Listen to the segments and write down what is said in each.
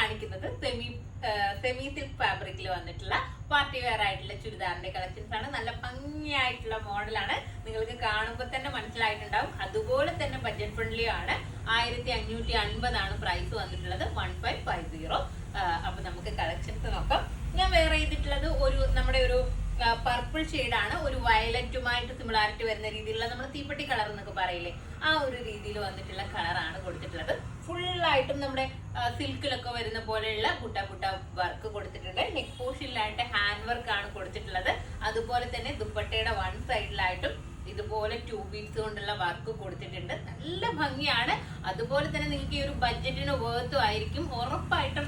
കാണിക്കുന്നത് semi silk ഫാബ്രിക്കിൽ വന്നിട്ടുള്ള പാർട്ടി വെയർ ആയിട്ടുള്ള ചുരിദാറിന്റെ കളക്ഷൻസ് ആണ്. നല്ല ഭംഗിയായിട്ടുള്ള മോഡലാണ്, നിങ്ങൾക്ക് കാണുമ്പോൾ തന്നെ മനസ്സിലായിട്ടുണ്ടാവും. അതുപോലെ തന്നെ ബഡ്ജറ്റ് ഫ്രണ്ട്ലി ആണ്. 1550 ആണ് പ്രൈസ് വന്നിട്ടുള്ളത്, 1550. അപ്പൊ നമുക്ക് കളക്ഷൻസ് നോക്കാം. ഞാൻ വെയർ ചെയ്തിട്ടുള്ളത് നമ്മുടെ ഒരു പർപ്പിൾ ഷെയ്ഡാണ്, ഒരു വയലറ്റുമായിട്ട് സിമിലാരിറ്റി വരുന്ന രീതിയിലുള്ള നമ്മൾ തീപ്പെട്ടി കളർ എന്നൊക്കെ പറയില്ലേ, ആ ഒരു രീതിയിൽ വന്നിട്ടുള്ള കളറാണ് കൊടുത്തിട്ടുള്ളത്. ഫുള്ളായിട്ടും നമ്മുടെ സിൽക്കിലൊക്കെ വരുന്ന പോലെയുള്ള ബുട്ട വർക്ക് കൊടുത്തിട്ടുണ്ട്. നെക്ക് പോർഷനിലായിട്ട് ഹാൻഡ് വർക്ക് ആണ് കൊടുത്തിട്ടുള്ളത്. അതുപോലെ തന്നെ ദുപ്പട്ടയുടെ വൺ സൈഡിലായിട്ടും ഇതുപോലെ 2 ബീഡ്സ് കൊണ്ടുള്ള വർക്ക് കൊടുത്തിട്ടുണ്ട്. നല്ല ഭംഗിയാണ്. അതുപോലെ തന്നെ നിങ്ങൾക്ക് ഈ ഒരു ബഡ്ജറ്റിന് വേർത്തും ആയിരിക്കും. ഉറപ്പായിട്ടും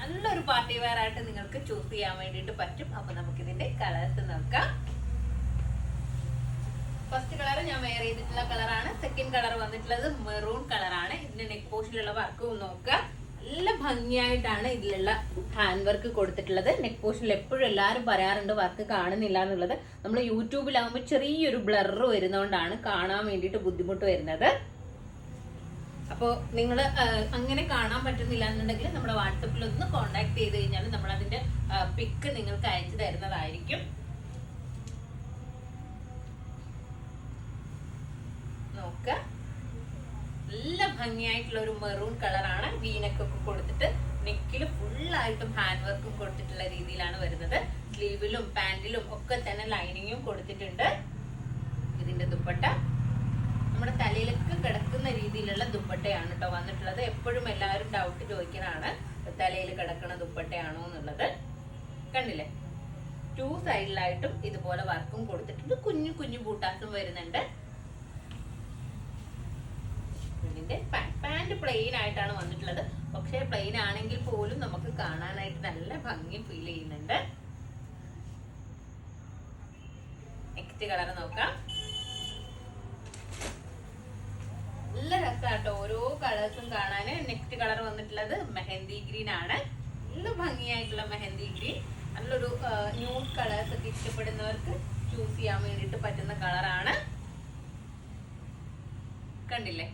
നല്ലൊരു പാർട്ടി വെയർ ആയിട്ട് നിങ്ങൾക്ക് ചൂസ് ചെയ്യാൻ വേണ്ടിയിട്ട് പറ്റും. അപ്പൊ നമുക്ക് ഇതിന്റെ കളേഴ്സ് നോക്കാം. ഫസ്റ്റ് കളർ ഞാൻ വെയർ ചെയ്തിട്ടുള്ള കളറാണ്. സെക്കൻഡ് കളർ വന്നിട്ടുള്ളത് മെറൂൺ കളറാണ്. ഇതിന്റെ നെക്ക് പോർഷനിലുള്ള വർക്ക് നോക്കുക. നല്ല ഭംഗിയായിട്ടാണ് ഇതിലുള്ള ഹാൻഡ് വർക്ക് കൊടുത്തിട്ടുള്ളത്. നെക്ക് പോർഷനിൽ എപ്പോഴും എല്ലാവരും പറയാറുണ്ട് വർക്ക് കാണുന്നില്ല എന്നുള്ളത്. നമ്മൾ യൂട്യൂബിലാവുമ്പോൾ ചെറിയൊരു ബ്ലറ് വരുന്നതുകൊണ്ടാണ് കാണാൻ വേണ്ടിയിട്ട് ബുദ്ധിമുട്ട് വരുന്നത്. അപ്പോൾ നിങ്ങൾ അങ്ങനെ കാണാൻ പറ്റുന്നില്ല എന്നുണ്ടെങ്കിൽ നമ്മുടെ വാട്സപ്പിൽ ഒന്ന് കോൺടാക്ട് ചെയ്ത് കഴിഞ്ഞാൽ നമ്മൾ അതിന്റെ പിക്ക് നിങ്ങൾക്ക് അയച്ചു തരുന്നതായിരിക്കും. നോക്കുക, നല്ല ഭംഗിയായിട്ടുള്ള ഒരു മെറൂൺ കളറാണ്. വീനക്കൊക്കെ കൊടുത്തിട്ട് നെക്കിൽ ഫുള്ളായിട്ടും ഹാൻഡ് വർക്കും കൊടുത്തിട്ടുള്ള രീതിയിലാണ് വരുന്നത്. സ്ലീവിലും പാന്റിലും ഒക്കെ തന്നെ ലൈനിങ്ങും കൊടുത്തിട്ടുണ്ട്. ഇതിന്റെ ദുപ്പട്ട നമ്മുടെ തലയിലേക്ക് കിടക്കുന്ന രീതിയിലുള്ള ദുപ്പട്ടയാണ് കേട്ടോ വന്നിട്ടുള്ളത്. എപ്പോഴും എല്ലാവരും ഡൗട്ട് ചോദിക്കുന്നതാണ് തലയിൽ കിടക്കുന്ന ദുപ്പട്ടയാണോ എന്നുള്ളത്. കണ്ടില്ലേ, 2 സൈഡിലായിട്ടും ഇതുപോലെ വർക്കും കൊടുത്തിട്ടുണ്ട്. കുഞ്ഞു കുഞ്ഞു ബൂട്ടാസും വരുന്നുണ്ട്. ഇതിന്റെ പാന്റ് പ്ലെയിൻ ആയിട്ടാണ് വന്നിട്ടുള്ളത്. പക്ഷെ പ്ലെയിൻ ആണെങ്കിൽ പോലും നമുക്ക് കാണാനായിട്ട് നല്ല ഭംഗി ഫീൽ ചെയ്യുന്നുണ്ട്. നെക്സ്റ്റ് കളർ നോക്കാം. നല്ല രസമാട്ടോ ഓരോ കളേഴ്സും കാണാന്. നെക്സ്റ്റ് കളർ വന്നിട്ടുള്ളത് മെഹന്തി ഗ്രീൻ ആണ്. നല്ല ഭംഗിയായിട്ടുള്ള മെഹന്തി ഗ്രീൻ. നല്ലൊരു ന്യൂഡ് കളേഴ്സ് ഒക്കെ ഇഷ്ടപ്പെടുന്നവർക്ക് ചൂസ് ചെയ്യാൻ വേണ്ടിയിട്ട് പറ്റുന്ന കളറാണ്. കണ്ടില്ലേ,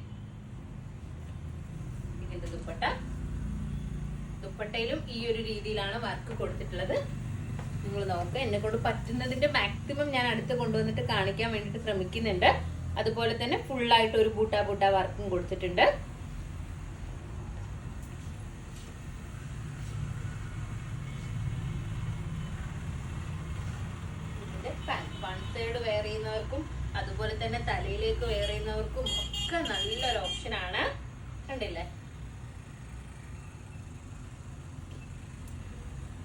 ഇതിന്റെ ദുപ്പട്ടയിലും ഈ ഒരു രീതിയിലാണ് വർക്ക് കൊടുത്തിട്ടുള്ളത്. നിങ്ങൾ നോക്കുക, എന്നെ കൊണ്ട് പറ്റുന്നതിന്റെ മാക്സിമം ഞാൻ അടുത്ത് കൊണ്ടുവന്നിട്ട് കാണിക്കാൻ വേണ്ടിയിട്ട് ശ്രമിക്കുന്നുണ്ട്. അതുപോലെ തന്നെ ഫുള്ളായിട്ട് ഒരു ബൂട്ട വർക്കും കൊടുത്തിട്ടുണ്ട്. വൺ സൈഡ് വെയർ ചെയ്യുന്നവർക്കും അതുപോലെ തന്നെ തലയിലേക്ക് വെയർ ചെയ്യുന്നവർക്കും ഒക്കെ നല്ലൊരു ഓപ്ഷൻ ആണ്. കണ്ടില്ലേ,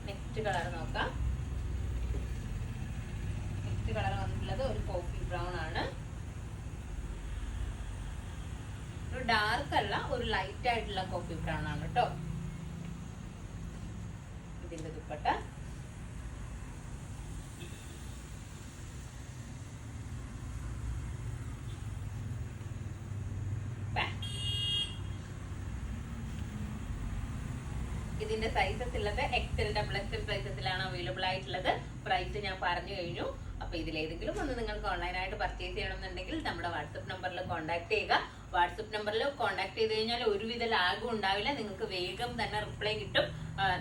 നെക്സ്റ്റ് കളർ നോക്കാം. നെക്സ്റ്റ് കളർ വന്നിട്ടുള്ളത് ഒരു കോഫി ബ്രൗൺ ആണ്. ഒരു ഡാർക്ക് അല്ല, ഒരു ലൈറ്റ് ആയിട്ടുള്ള കോഫി ബ്രൗൺ ആണ് കേട്ടോ. ഇതിന്റെ ദുപ്പട്ട ഇതിന്റെ സൈസസ് ഉള്ളത് XL, XXL സൈസസിലാണ് അവൈലബിൾ ആയിട്ടുള്ളത്. പ്രൈസ് ഞാൻ പറഞ്ഞു കഴിഞ്ഞു. അപ്പൊ ഇതിലേതെങ്കിലും ഒന്ന് നിങ്ങൾക്ക് ഓൺലൈനായിട്ട് പർച്ചേസ് ചെയ്യണമെന്നുണ്ടെങ്കിൽ നമ്മുടെ വാട്സപ്പ് നമ്പറിൽ കോൺടാക്ട് ചെയ്യുക. വാട്സപ്പ് നമ്പറിൽ കോൺടാക്ട് ചെയ്ത് കഴിഞ്ഞാൽ ഒരുവിധ ലാഗും ഉണ്ടാവില്ല. നിങ്ങൾക്ക് വേഗം തന്നെ റിപ്ലൈ കിട്ടും.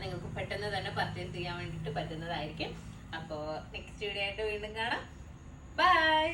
നിങ്ങൾക്ക് പെട്ടെന്ന് തന്നെ പർച്ചേസ് ചെയ്യാൻ വേണ്ടിയിട്ട് പറ്റുന്നതായിരിക്കും. അപ്പോൾ നെക്സ്റ്റ് വീഡിയോ ആയിട്ട് വീണ്ടും കാണാം. ബൈ.